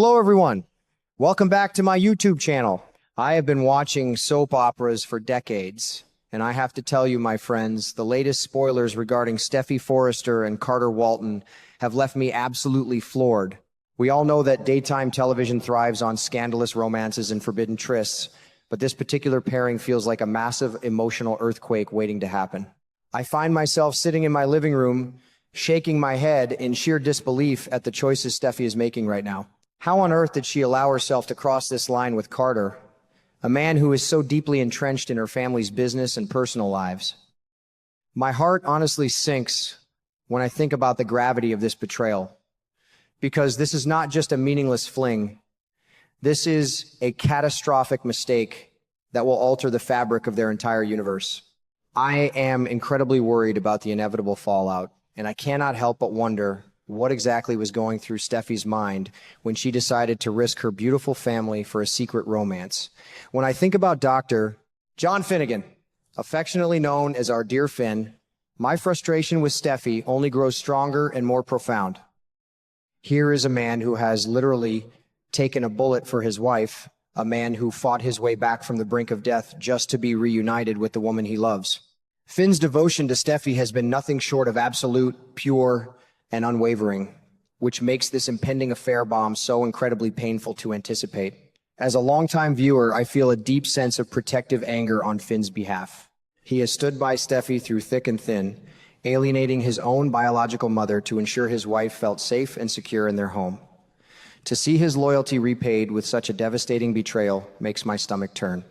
Hello, everyone. Welcome back to my YouTube channel. I have been watching soap operas for decades, and I have to tell you, my friends, the latest spoilers regarding Steffy Forrester and Carter Walton have left me absolutely floored. We all know that daytime television thrives on scandalous romances and forbidden trysts, but this particular pairing feels like a massive emotional earthquake waiting to happen. I find myself sitting in my living room, shaking my head in sheer disbelief at the choices Steffy is making right now. How on earth did she allow herself to cross this line with Carter, a man who is so deeply entrenched in her family's business and personal lives? My heart honestly sinks when I think about the gravity of this betrayal, because this is not just a meaningless fling. This is a catastrophic mistake that will alter the fabric of their entire universe. I am incredibly worried about the inevitable fallout, and I cannot help but wonder what exactly was going through Steffy's mind when she decided to risk her beautiful family for a secret romance. When I think about Dr. John Finnegan, affectionately known as our dear Finn, my frustration with Steffy only grows stronger and more profound. Here is a man who has literally taken a bullet for his wife, a man who fought his way back from the brink of death just to be reunited with the woman he loves. Finn's devotion to Steffy has been nothing short of absolute, pure, and unwavering, which makes this impending affair bomb so incredibly painful to anticipate. As a longtime viewer, I feel a deep sense of protective anger on Finn's behalf. He has stood by Steffy through thick and thin, alienating his own biological mother to ensure his wife felt safe and secure in their home. To see his loyalty repaid with such a devastating betrayal makes my stomach turn.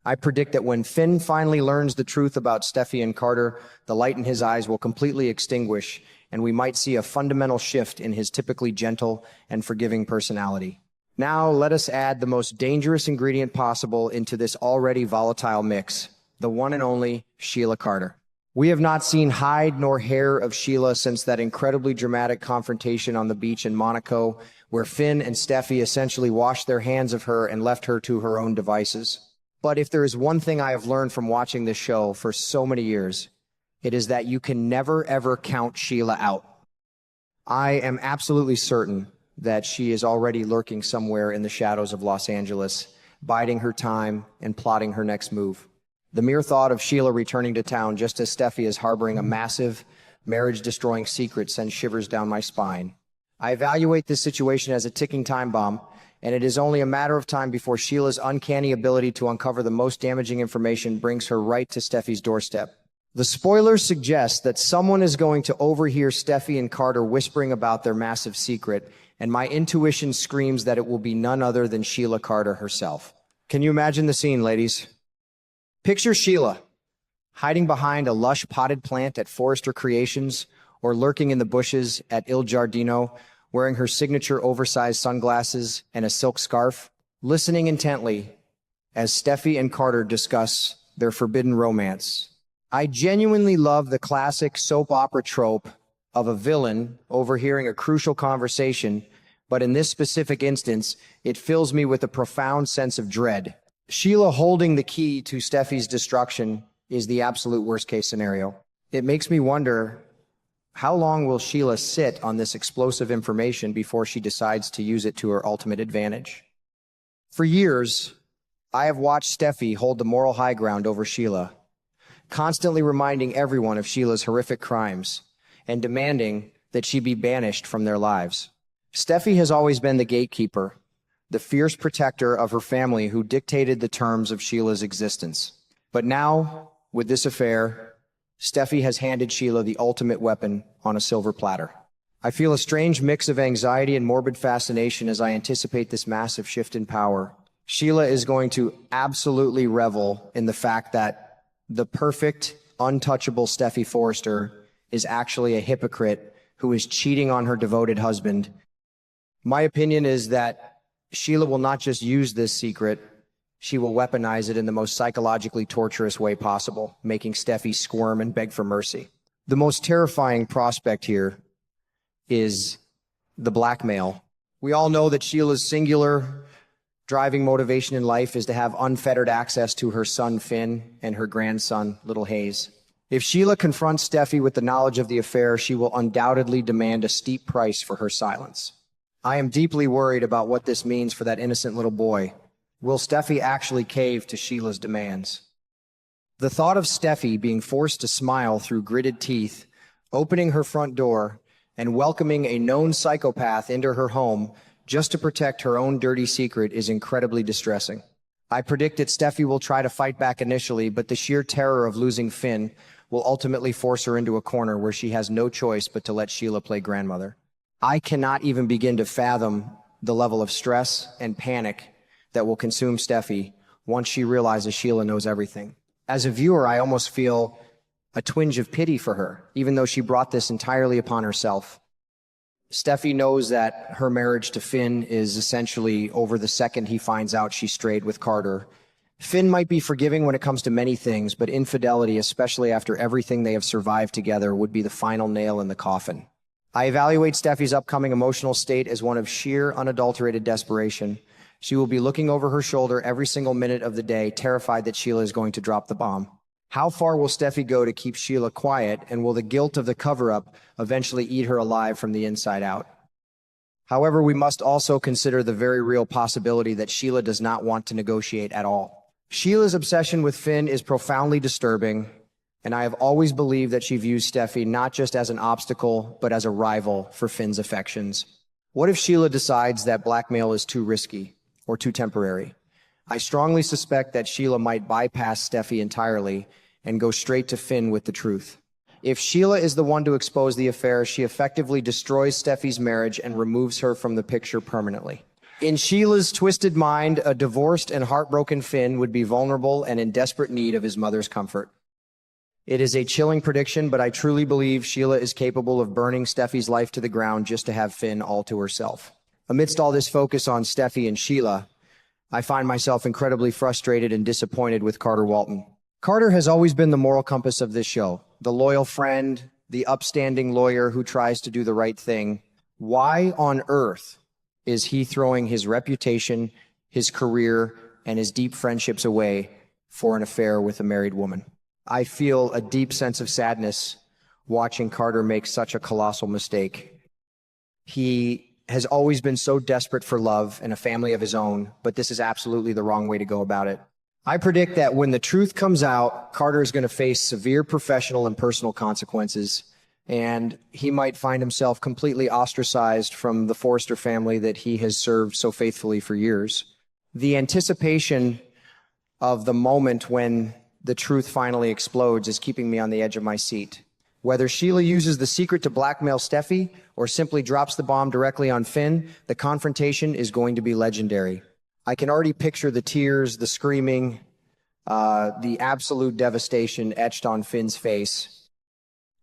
I predict that when Finn finally learns the truth about Steffy and Carter, the light in his eyes will completely extinguish, and we might see a fundamental shift in his typically gentle and forgiving personality. Now, let us add the most dangerous ingredient possible into this already volatile mix, the one and only Sheila Carter. We have not seen hide nor hair of Sheila since that incredibly dramatic confrontation on the beach in Monaco, where Finn and Steffy essentially washed their hands of her and left her to her own devices. But if there is one thing I have learned from watching this show for so many years, it is that you can never, ever count Sheila out. I am absolutely certain that she is already lurking somewhere in the shadows of Los Angeles, biding her time and plotting her next move. The mere thought of Sheila returning to town just as Steffy is harboring a massive, marriage-destroying secret sends shivers down my spine. I evaluate this situation as a ticking time bomb, and it is only a matter of time before Sheila's uncanny ability to uncover the most damaging information brings her right to Steffy's doorstep. The spoilers suggest that someone is going to overhear Steffy and Carter whispering about their massive secret, and my intuition screams that it will be none other than Sheila Carter herself. Can you imagine the scene, ladies? Picture Sheila, hiding behind a lush potted plant at Forrester Creations, or lurking in the bushes at Il Giardino, wearing her signature oversized sunglasses and a silk scarf, listening intently as Steffy and Carter discuss their forbidden romance. I genuinely love the classic soap opera trope of a villain overhearing a crucial conversation, but in this specific instance, it fills me with a profound sense of dread. Sheila holding the key to Steffy's destruction is the absolute worst-case scenario. It makes me wonder, how long will Sheila sit on this explosive information before she decides to use it to her ultimate advantage? For years, I have watched Steffy hold the moral high ground over Sheila, constantly reminding everyone of Sheila's horrific crimes and demanding that she be banished from their lives. Steffy has always been the gatekeeper, the fierce protector of her family who dictated the terms of Sheila's existence. But now, with this affair, Steffy has handed Sheila the ultimate weapon on a silver platter. I feel a strange mix of anxiety and morbid fascination as I anticipate this massive shift in power. Sheila is going to absolutely revel in the fact that the perfect, untouchable Steffy Forrester is actually a hypocrite who is cheating on her devoted husband. My opinion is that Sheila will not just use this secret, she will weaponize it in the most psychologically torturous way possible, making Steffy squirm and beg for mercy. The most terrifying prospect here is the blackmail. We all know that Sheila's singular driving motivation in life is to have unfettered access to her son Finn and her grandson, little Hayes. If Sheila confronts Steffy with the knowledge of the affair, she will undoubtedly demand a steep price for her silence. I am deeply worried about what this means for that innocent little boy. Will Steffy actually cave to Sheila's demands? The thought of Steffy being forced to smile through gritted teeth, opening her front door, and welcoming a known psychopath into her home just to protect her own dirty secret is incredibly distressing. I predict that Steffy will try to fight back initially, but the sheer terror of losing Finn will ultimately force her into a corner where she has no choice but to let Sheila play grandmother. I cannot even begin to fathom the level of stress and panic that will consume Steffy once she realizes Sheila knows everything. As a viewer, I almost feel a twinge of pity for her, even though she brought this entirely upon herself. Steffy knows that her marriage to Finn is essentially over the second he finds out she strayed with Carter. Finn might be forgiving when it comes to many things, but infidelity, especially after everything they have survived together, would be the final nail in the coffin. I evaluate Steffy's upcoming emotional state as one of sheer, unadulterated desperation. She will be looking over her shoulder every single minute of the day, terrified that Sheila is going to drop the bomb. How far will Steffy go to keep Sheila quiet, and will the guilt of the cover-up eventually eat her alive from the inside out? However, we must also consider the very real possibility that Sheila does not want to negotiate at all. Sheila's obsession with Finn is profoundly disturbing, and I have always believed that she views Steffy not just as an obstacle, but as a rival for Finn's affections. What if Sheila decides that blackmail is too risky or too temporary? I strongly suspect that Sheila might bypass Steffy entirely and go straight to Finn with the truth. If Sheila is the one to expose the affair, she effectively destroys Steffy's marriage and removes her from the picture permanently. In Sheila's twisted mind, a divorced and heartbroken Finn would be vulnerable and in desperate need of his mother's comfort. It is a chilling prediction, but I truly believe Sheila is capable of burning Steffy's life to the ground just to have Finn all to herself. Amidst all this focus on Steffy and Sheila, I find myself incredibly frustrated and disappointed with Carter Walton. Carter has always been the moral compass of this show, the loyal friend, the upstanding lawyer who tries to do the right thing. Why on earth is he throwing his reputation, his career, and his deep friendships away for an affair with a married woman? I feel a deep sense of sadness watching Carter make such a colossal mistake. He has always been so desperate for love and a family of his own, but this is absolutely the wrong way to go about it. I predict that when the truth comes out, Carter is going to face severe professional and personal consequences, and he might find himself completely ostracized from the Forrester family that he has served so faithfully for years. The anticipation of the moment when the truth finally explodes is keeping me on the edge of my seat. Whether Sheila uses the secret to blackmail Steffy or simply drops the bomb directly on Finn, the confrontation is going to be legendary. I can already picture the tears, the screaming, the absolute devastation etched on Finn's face.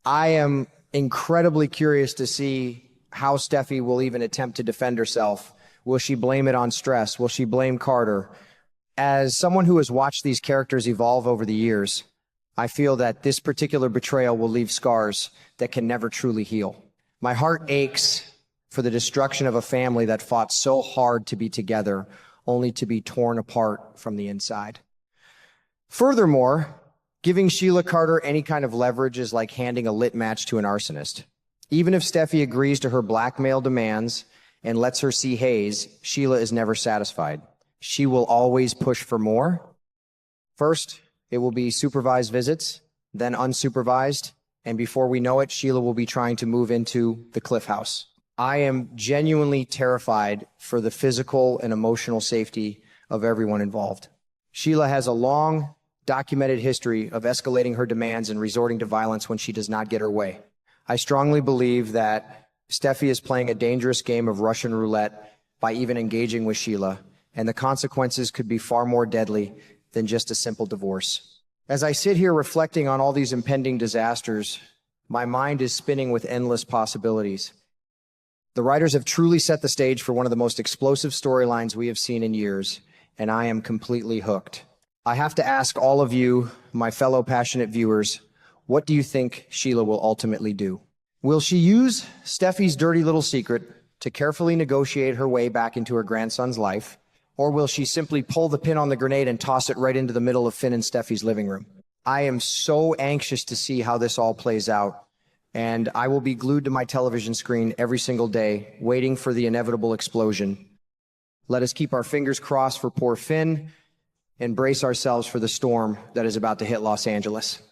I am incredibly curious to see how Steffy will even attempt to defend herself. Will she blame it on stress? Will she blame Carter? As someone who has watched these characters evolve over the years, I feel that this particular betrayal will leave scars that can never truly heal. My heart aches for the destruction of a family that fought so hard to be together, only to be torn apart from the inside. Furthermore, giving Sheila Carter any kind of leverage is like handing a lit match to an arsonist. Even if Steffy agrees to her blackmail demands and lets her see haze, Sheila is never satisfied. She will always push for more. First, it will be supervised visits, then unsupervised, and before we know it, Sheila will be trying to move into the Cliff House. I am genuinely terrified for the physical and emotional safety of everyone involved. Sheila has a long, documented history of escalating her demands and resorting to violence when she does not get her way. I strongly believe that Steffy is playing a dangerous game of Russian roulette by even engaging with Sheila, and the consequences could be far more deadly than just a simple divorce. As I sit here reflecting on all these impending disasters, my mind is spinning with endless possibilities. The writers have truly set the stage for one of the most explosive storylines we have seen in years, and I am completely hooked. I have to ask all of you, my fellow passionate viewers, what do you think Sheila will ultimately do? Will she use Steffy's dirty little secret to carefully negotiate her way back into her grandson's life, or will she simply pull the pin on the grenade and toss it right into the middle of Finn and Steffy's living room? I am so anxious to see how this all plays out, and I will be glued to my television screen every single day, waiting for the inevitable explosion. Let us keep our fingers crossed for poor Finn and brace ourselves for the storm that is about to hit Los Angeles.